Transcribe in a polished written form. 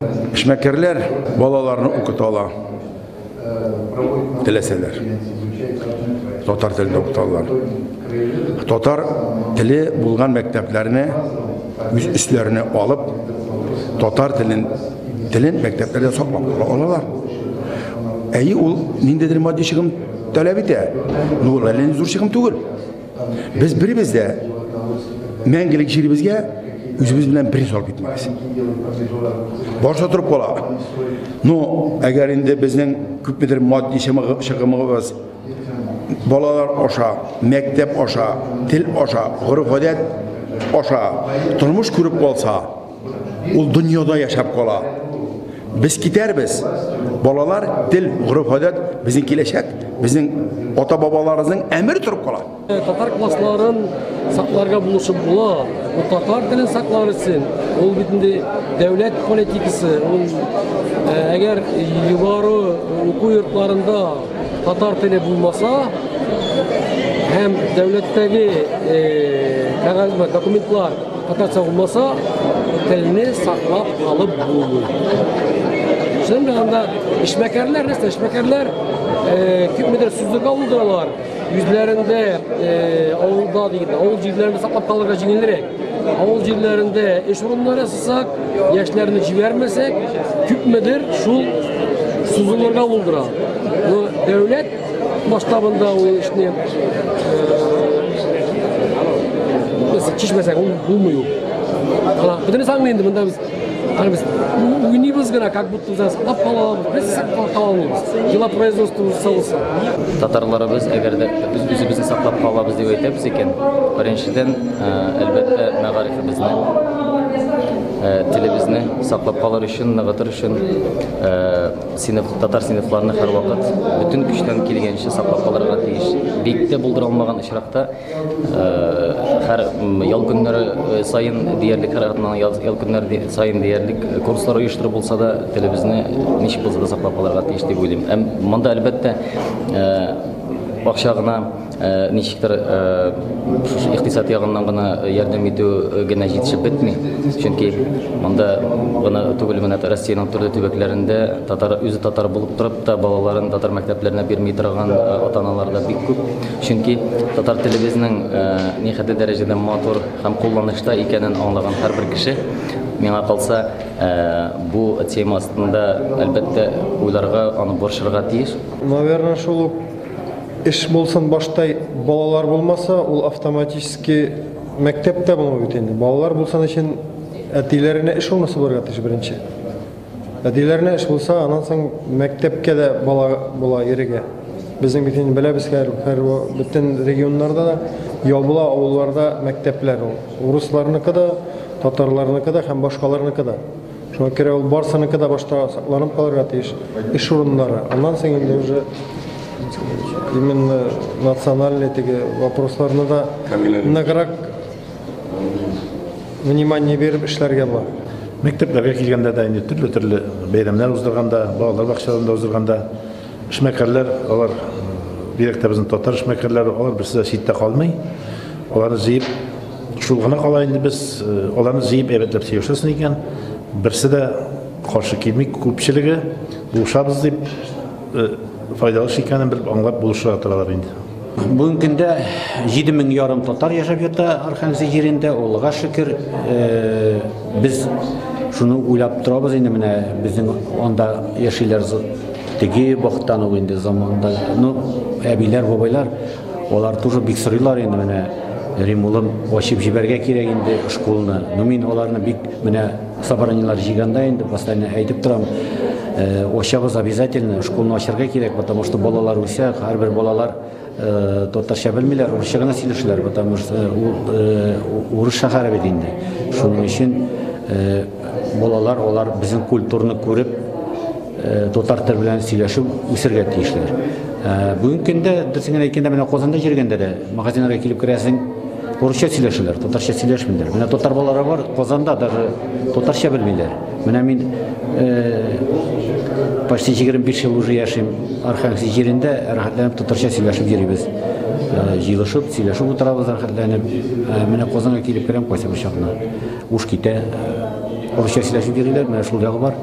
Эшмәкәрләр балаларны укыталар, теләсәләр. Татар телендә укыталар. Татар теле булган мәктәпләрне үз өсләренә алып, татар телен мәктәпләрдә саклап алалар. Ул ниндидер матди чыгым таләп итә. Ул әллә зур чыгым түгел. Без беребез дә мәңгелек җиребезгә үзебез белән бер салып китмәбез. Барса торып кала. Әгәр инде безнең күпмедер матди чыгымыбыз балалар аша, мәктәп аша, тел аша, гореф-гадәт аша тормыш күреп калса, ул дөньяда яшәп кала. Biz китәрбез. Балалар, тел, гореф-гадәт безнең киләчәк, безнең ата-бабаларыбызның әмер торып кала. Татар классларын сакларга булышып була. Татар телен саклар өчен ул бит инде дәүләт политикасы. Әгәр югары уку йортларында татар теле булмаса, һәм дәүләттәге документлар татарча булмаса, телне саклап алып булмый. Шуның белән эшмәкәрләр күпмедер сүзлек алдылар. Үзләрендә авылда дигән, авыл җирләрендә саклап калырга җиңелрәк. Авыл җирләрендә эш урыннары ясасак, яшьләрне җибәрмәсәк, күпмедер шул сүзләргә булдыра. Дәүләт масштабында ул эшне чишмәсәк булмый ул. Бөтен саңны инде монда biz уйныйбыз гына, как будто саклап калабыз, без саклап калабыз. Дела производства салса. Татарларыбыз әгәр дә үзебезне саклап калабыз дип әйтәбез икән, беренчедән әлбәттә мәгарифебезне, телебезне саклап калыр өчен, ныгытыр өчен татар сыйныфларны һәрвакыт бүтән көчтән килгәнчә саклап калырга тиеш. Биктә булдыра алмаган очракта һәр ял көннәре сайын диярлек һәрвакытның ял көннәре сайын диярлек курслар оештырып булса да телебезне ничек булса да саклап калырга тиеш дип уйлыйм. Монда әлбәттә акча гына ничектер икътисад ягыннан гына ярдәм итү генә җитешеп бетми. Чөнки монда гына түгел менә Россиянең төрле төбәкләрендә үзе татар булып торып та балаларын татар мәктәпләренә бирми торган ата-аналар да бик күп. Чөнки татар телебезнең нихәтле дәрәҗәдә матур һәм кулланышта икәнен аңлаган һәрбер кеше миңа калса бу тема астында әлбәттә уйларга, аны борчырга тиеш. Наверное, шул эш булсын баштай балалар булмаса, ул автоматически мәктәптә булмый бит инде. Балалар булсын өчен әтиләренә эш урынысы булырга тиеш беренче. Әтиләренә эш булса, аннан соң мәктәпкә дә була ирегә. Безнең бит инде беләбез, һәр бөтен регионнарда да, ябыла авылларда мәктәпләр ул. Урысларныкы да, татарларныкы да һәм башкаларныкы да. Шуңа күрә ул барсыныкы да башта сакланып калырга тиеш. Эш урыннары. Аннан соң инде уже именно национальные вопросларны да награк внимание беріп эшләргә була. Мәктәпләргә килгәндә дә инде төрле бәйрәмнәр уздырганда, балалар бакчаларында уздырганда эшмәкәрләр, алар бигрәк безнең татар эшмәкәрләре, алар берсе читтә калмый. Аларны җыеп шул гына кала инде без аларны җыеп әйбәтләп сөйләшәсен икән. Берсе дә каршы килми, күпчелеге булышабыз дип файдалы икәнен белеп аңлап булышырга торалар инде. Бүгенге көндә 7000 ярым татар яшәп ята Архангельск җирендә. Аллага шөкер, без шуны уйлап торабыз инде, менә безнең анда яшиләр теге вакыттан ук инде заманда. Әбиләр, бабайлар, алар тоже бик сорыйлар инде, менә Римулым ачып җибәргә кирәк инде школны. Мин аларны бик менә собраниялар җыйганда инде постоянно әйтеп торам. Ачабыз обязательно, школны ачарга кирәк, потому что балалар үсә, һәрбер балалар татарча белмиләр, урысча гына сөйләшәләр, потому что урыс шәһәре бит инде. Шуның өчен балалар алар безнең культураны күреп, татар теле белән сөйләшеп үсәргә тиешләр. Бүгенге көндә дөресен әйткәндә, менә Казанда җиргәндә дә магазиннарга килеп керәсең, урысча сөйләшәләр, татарча сөйләшмиләр. Менә татар балалары бар, Казанда даже татарча белмиләр. Менә мин почти 25 ел уже яшим Архангельск җирендә, рәхәтләнеп татарча сөйләшеп йөрибез. Җыелышып, сөйләшеп утырабыз рәхәтләнеп. Менә Казанга килеп керәм, кайсы бер чакны уш китә. урысча сөйләшеп йөриләр, менә шул ягы бар.